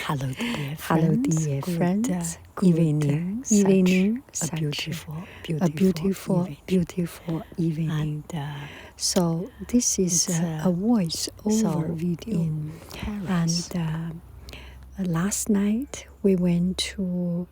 Hello, dear friends. Hello, dear friends. Good evening. A beautiful evening. And so this is a voice-over video in Paris. And last night I went to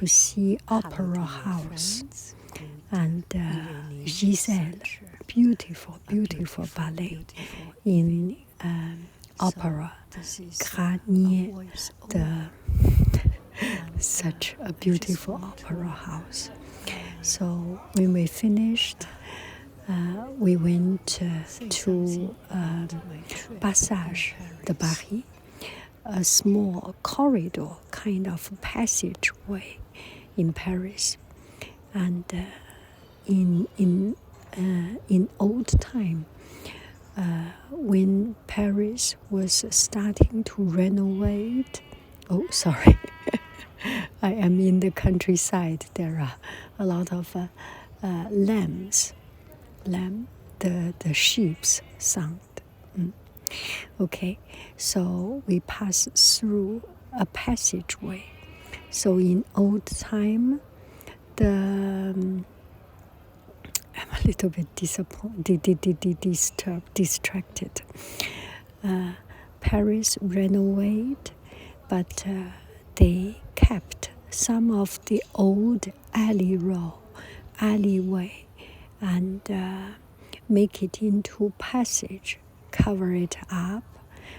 see Opera House and Giselle, beautiful ballet in Opera Granier, such a beautiful opera house. So when we finished, we went to Passage de Paris, a small corridor, kind of passageway in Paris. And in old time, when Paris was starting to renovate, I am in the countryside. There are a lot of lambs, the sheep's sound. Okay, so we pass through a passageway. So in old time, I'm a little bit distracted. Paris renovate, but they kept some of the old alleyway and make it into passage, cover it up.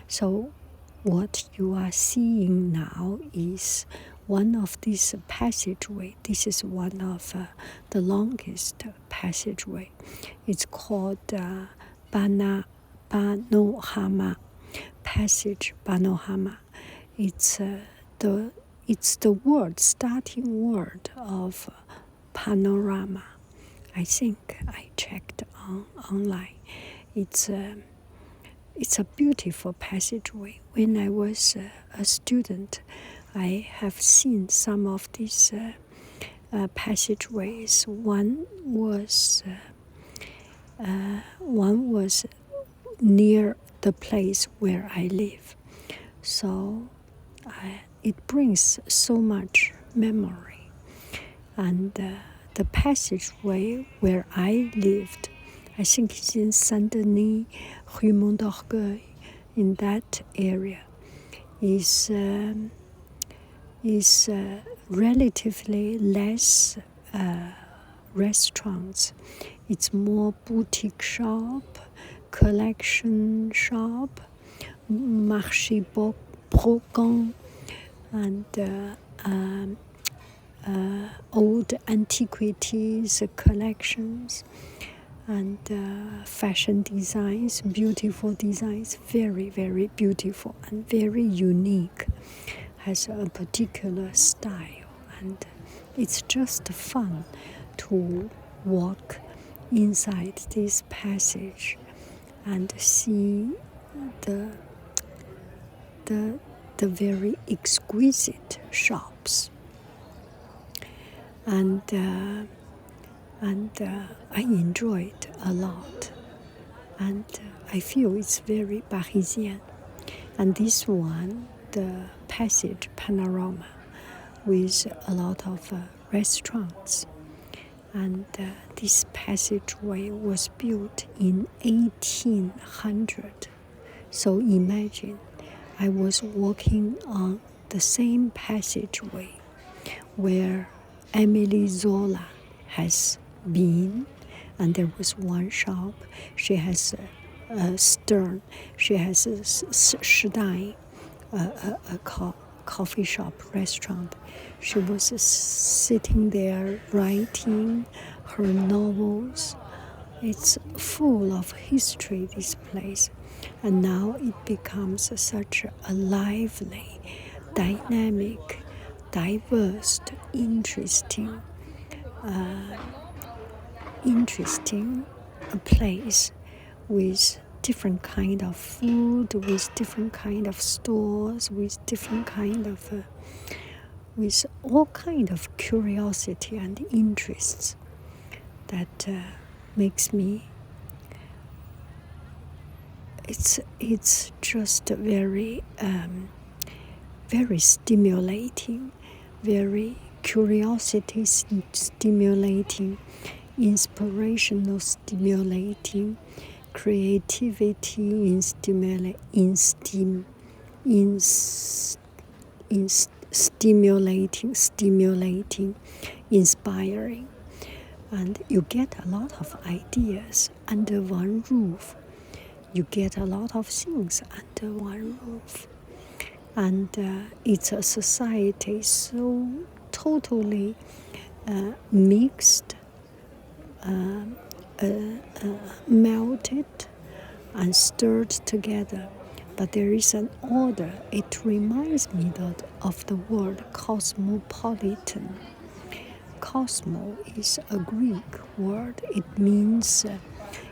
So what you are seeing now is one of these passageway. This is one of the longest passageway. It's called panorama, passage panorama. It's the starting word of panorama. I think I checked online. It's a beautiful passageway. When I was a student, I have seen some of these passageways. One was near the place where I live, so it brings so much memory. And the passageway where I lived, I think it's in Saint-Denis, Rue Montorgueil, in that area, is relatively less restaurants. It's more boutique shop, collection shop, marché brocant, and old antiquities collections, and fashion designs, beautiful designs, very, very beautiful and very unique, has a particular style. And it's just fun to walk inside this passage and see the very exquisite shops. And I enjoyed a lot, and I feel it's very Parisian. And this one, the passage panorama, with a lot of restaurants. And this passageway was built in 1800. So imagine, I was walking on the same passageway where Emily Zola has been, and there was one shop. She has a Stern. She has a Stein, a coffee shop, restaurant. She was sitting there writing her novels. It's full of history, this place. And now it becomes such a lively, dynamic, diverse, interesting place with different kind of food, with different kind of stores, with different kind of with all kind of curiosity and interests that makes me. It's just very very stimulating, very curiosity stimulating, inspirational stimulating, creativity stimulating, inspiring. And you get a lot of ideas under one roof. You get a lot of things under one roof. And it's a society so totally mixed, melted, and stirred together. But there is an order. It reminds me of the word cosmopolitan. Cosmo is a Greek word. It means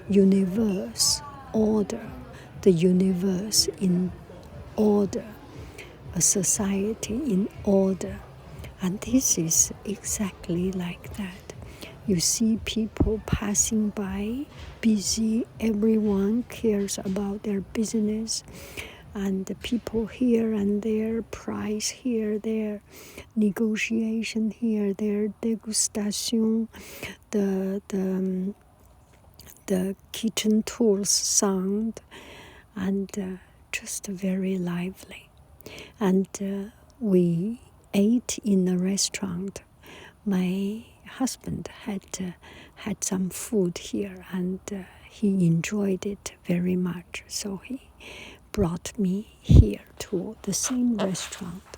universe, order, the universe in order, a society in order. And this is exactly like that. You see people passing by, busy, everyone cares about their business, and the people here and there, price here, there, negotiation here, there, degustation, the kitchen tools sound, and just very lively. And we ate in a restaurant. My husband had some food here, and he enjoyed it very much. So he brought me here to the same restaurant.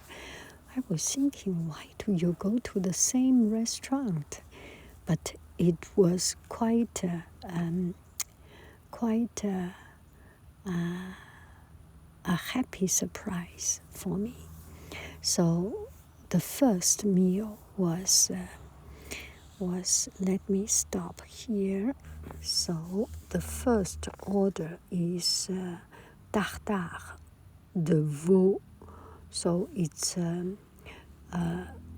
I was thinking, why do you go to the same restaurant? But it was quite a happy surprise for me. So the first meal was let me stop here. So the first order is tartare de veau. So it's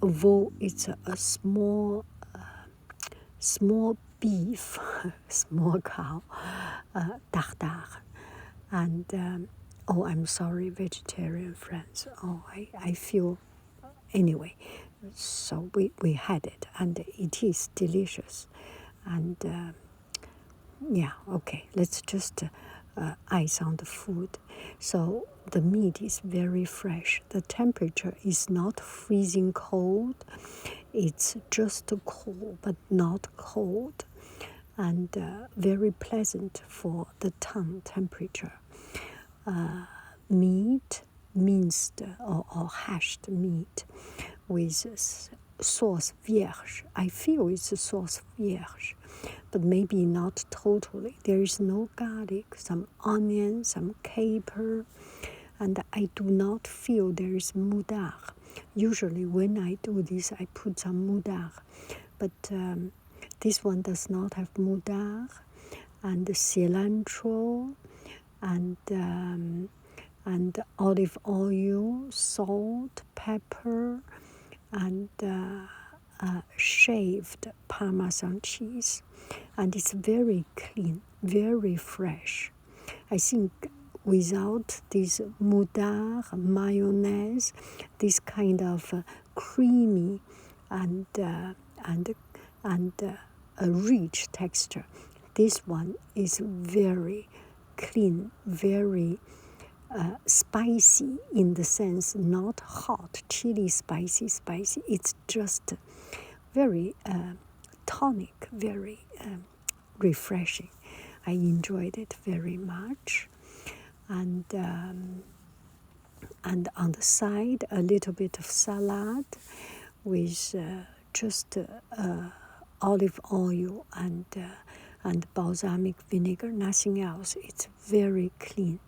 veau. It's a small beef, small cow, tartare, and oh, I'm sorry, vegetarian friends. Oh, I feel anyway. So we had it, and it is delicious, and yeah, okay. Let's just ice on the food. So the meat is very fresh. The temperature is not freezing cold. It's just cold, but not cold, and very pleasant for the tongue temperature. Meat, minced or hashed meat with sauce vierge. I feel it's a sauce vierge, but maybe not totally. There is no garlic, some onion, some caper, and I do not feel there is moudar. Usually when I do this, I put some moudar, but this one does not have moudar, and cilantro, and olive oil, salt, pepper, and shaved Parmesan cheese. And it's very clean, very fresh. I think without this moudar, mayonnaise, this kind of creamy and a rich texture, this one is very clean, very spicy in the sense not hot, chili spicy. It's just very tonic, very refreshing. I enjoyed it very much, and on the side a little bit of salad with just olive oil and balsamic vinegar, nothing else. It's very clean.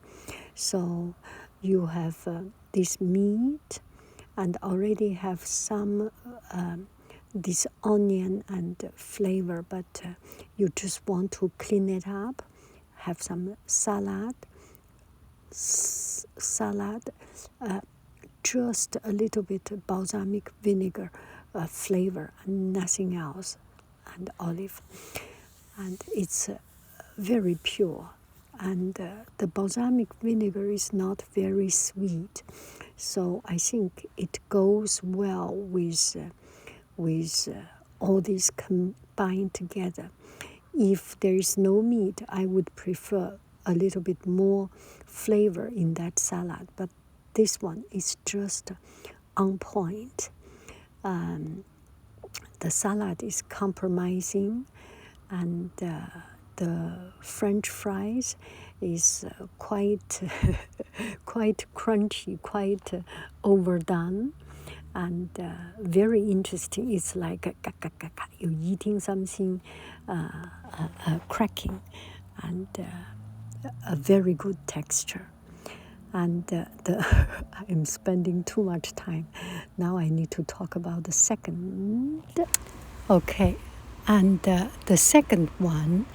So you have this meat and already have some this onion and flavor, but you just want to clean it up. Have some salad, just a little bit of balsamic vinegar flavor, and nothing else, and olive. And it's very pure. And the balsamic vinegar is not very sweet. So I think it goes well with all these combined together. If there is no meat, I would prefer a little bit more flavor in that salad. But this one is just on point. The salad is compromising, and the French fries is quite quite crunchy, quite overdone, and very interesting. It's like you're eating something cracking, and a very good texture. And I'm spending too much time. Now I need to talk about the second. Okay, and the second one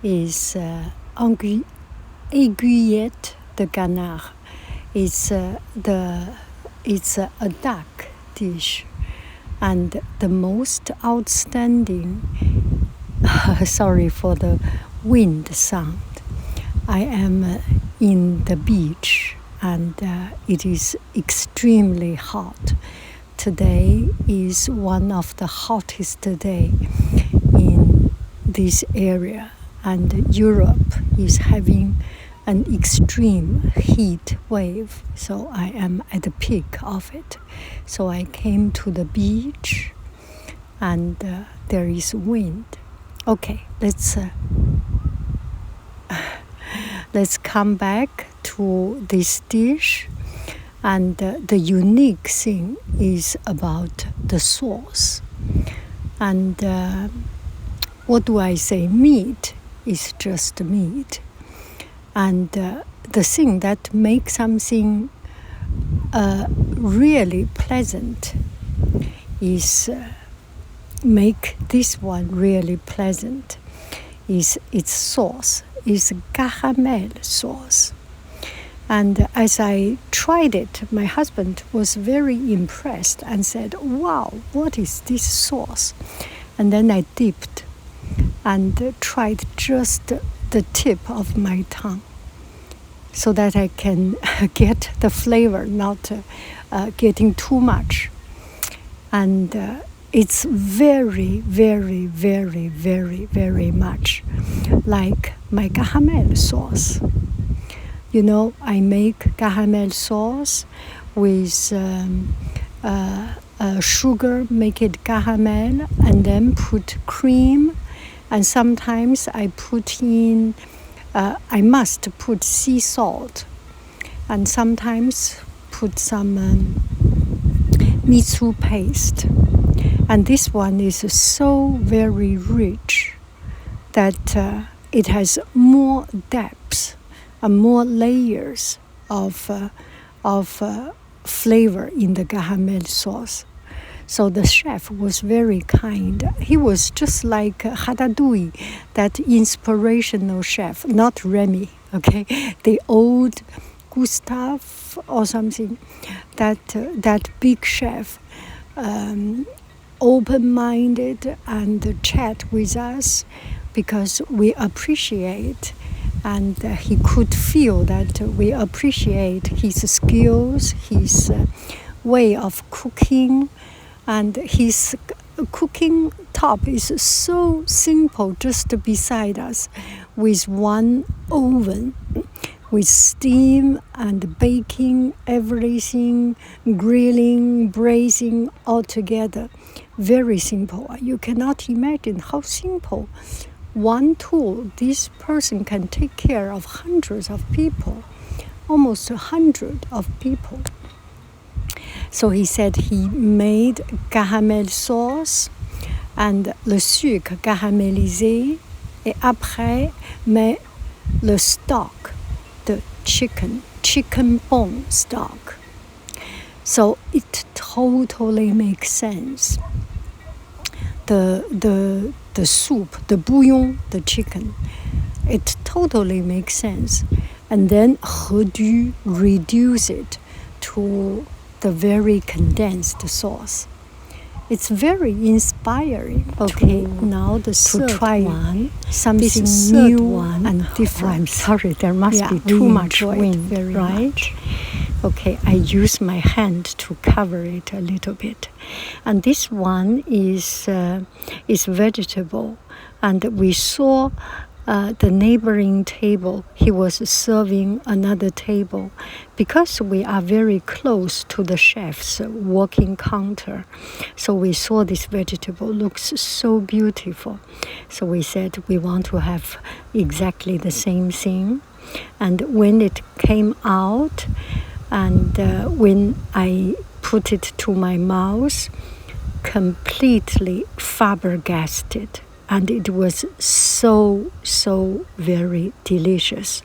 is aiguillette de canard. It's a duck dish, and the most outstanding. Sorry for the wind sound. I am in the beach, and it is extremely hot. Today is one of the hottest days in this area, and Europe is having an extreme heat wave. So I am at the peak of it. So I came to the beach, and there is wind. Okay, let's come back to this dish. And the unique thing is about the sauce. And what do I say? Meat is just meat. And the thing that makes something really pleasant is make this one really pleasant is its sauce, is caramel sauce. And as I tried it, my husband was very impressed and said, "Wow, what is this sauce?" And then I dipped and tried just the tip of my tongue so that I can get the flavor, not getting too much. And it's very, very, very, very, very much like my caramel sauce. You know, I make caramel sauce with sugar, make it caramel, and then put cream. And sometimes I put in, I must put sea salt. And sometimes put some miso paste. And this one is so very rich that it has more depth and more layers of flavor in the caramel sauce. So the chef was very kind. He was just like Ratatouille, that inspirational chef, not Remy, okay? The old Gustave or something, that big chef, open-minded and chat with us because we appreciate. And he could feel that we appreciate his skills, his way of cooking, and his cooking top is so simple, just beside us, with one oven, with steam and baking, everything, grilling, braising, all together. Very simple. You cannot imagine how simple. One tool, this person can take care of hundreds of people, almost 100 of people. So he said he made caramel sauce and le sucre caramélisé, et après met le stock, the chicken bone stock. So it totally makes sense. The soup, the bouillon, the chicken, it totally makes sense. And then reduce it to the very condensed sauce. It's very inspiring. Okay, now the third try one, something new and different. I'm sorry, there must be too much wind, very right? Much. Okay, I use my hand to cover it a little bit. And this one is vegetable. And we saw the neighboring table. He was serving another table. Because we are very close to the chef's working counter, so we saw this vegetable looks so beautiful. So we said we want to have exactly the same thing. And when it came out, and when I put it to my mouth, completely flabbergasted. And it was so very delicious.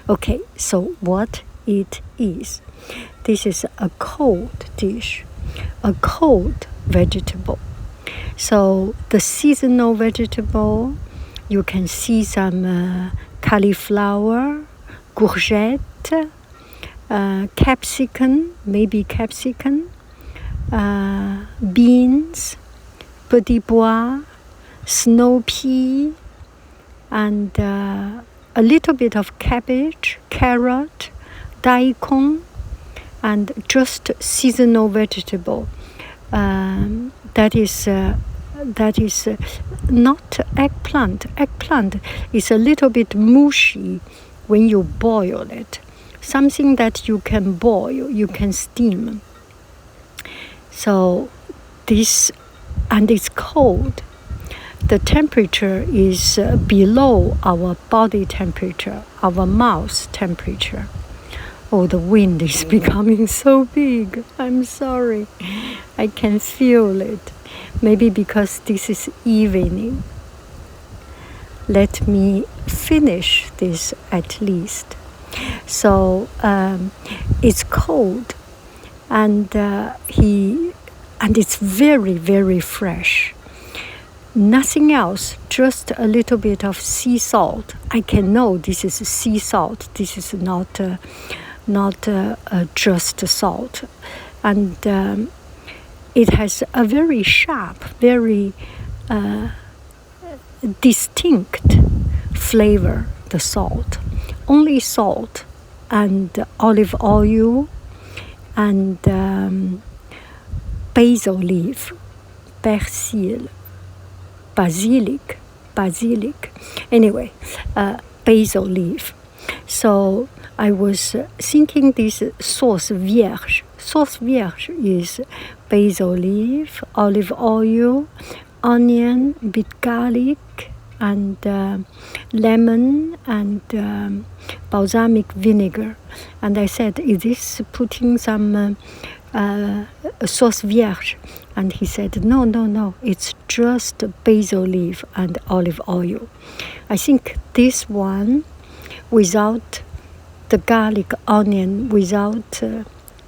Okay, so what it is? This is a cold dish, a cold vegetable. So the seasonal vegetable, you can see some cauliflower, courgette, capsicum, maybe capsicum, beans, petit pois, snow pea, and a little bit of cabbage, carrot, daikon, and just seasonal vegetable. That is not eggplant. Eggplant is a little bit mushy when you boil it. Something that you can boil, you can steam. So this, and it's cold. The temperature is below our body temperature, our mouth temperature. Oh, the wind is becoming so big. I'm sorry. I can feel it. Maybe because this is evening. Let me finish this at least. So it's cold, and it's very fresh. Nothing else, just a little bit of sea salt. I can know this is sea salt. This is not just salt. And it has a very sharp, very distinct flavor, the salt. Only salt and olive oil and basil leaf, persil, basilic. Anyway, basil leaf. So I was thinking this sauce vierge. Sauce vierge is basil leaf, olive oil, onion, bit garlic, and lemon, and balsamic vinegar. And I said, is this putting some sauce vierge? And he said, no, it's just basil leaf and olive oil. I think this one, without the garlic, onion, without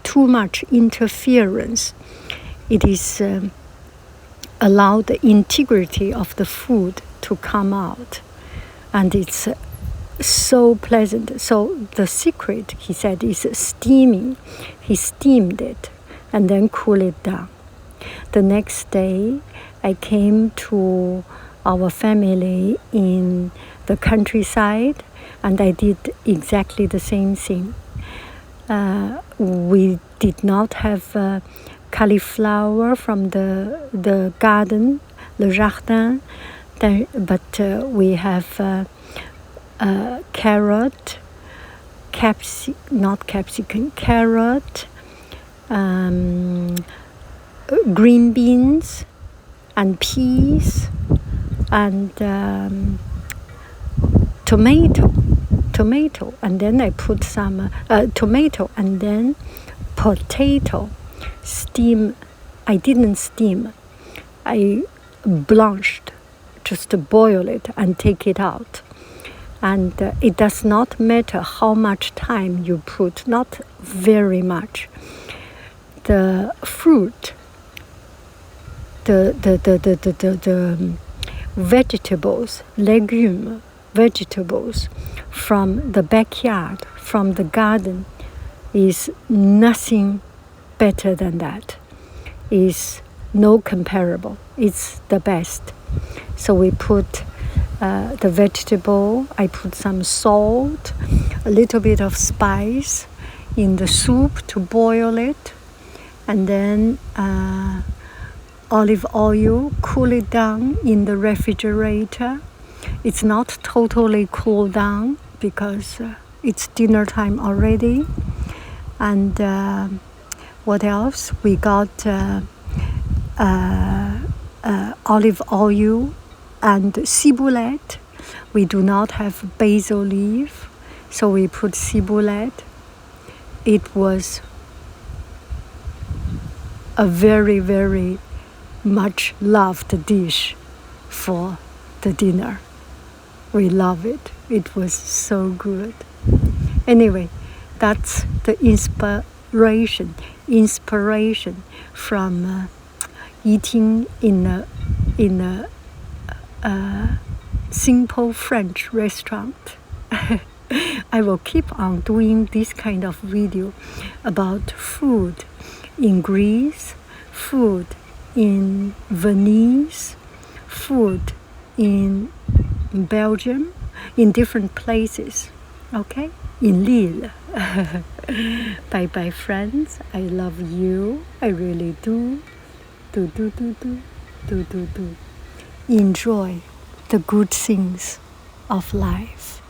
too much interference, it is allow the integrity of the food to come out. And it's so pleasant. So the secret, he said, is steaming. He steamed it and then cool it down. The next day, I came to our family in the countryside, and I did exactly the same thing. We did not have cauliflower from the garden, le jardin, but we have carrot, carrot, green beans, and peas, and tomato, and then I put some tomato, and then potato. Steam. I didn't steam. I blanched, just to boil it and take it out. And it does not matter how much time you put, not very much. The fruit, the vegetables, legume vegetables from the backyard, from the garden, is nothing better than that. Is no comparable. It's the best. So we put the vegetable, I put some salt, a little bit of spice in the soup to boil it, and then olive oil, cool it down in the refrigerator. It's not totally cooled down because it's dinner time already. And what else? We got olive oil and ciboulette. We do not have basil leaf, so we put ciboulette. It was a very, very much loved dish for the dinner. We love it. It was so good. Anyway, that's the inspiration from eating in a simple French restaurant. I will keep on doing this kind of video about food in Greece, food in Venice, food in Belgium, in different places, okay? In Lille. Bye bye, friends. I love you. I really do. Do. Enjoy the good things of life.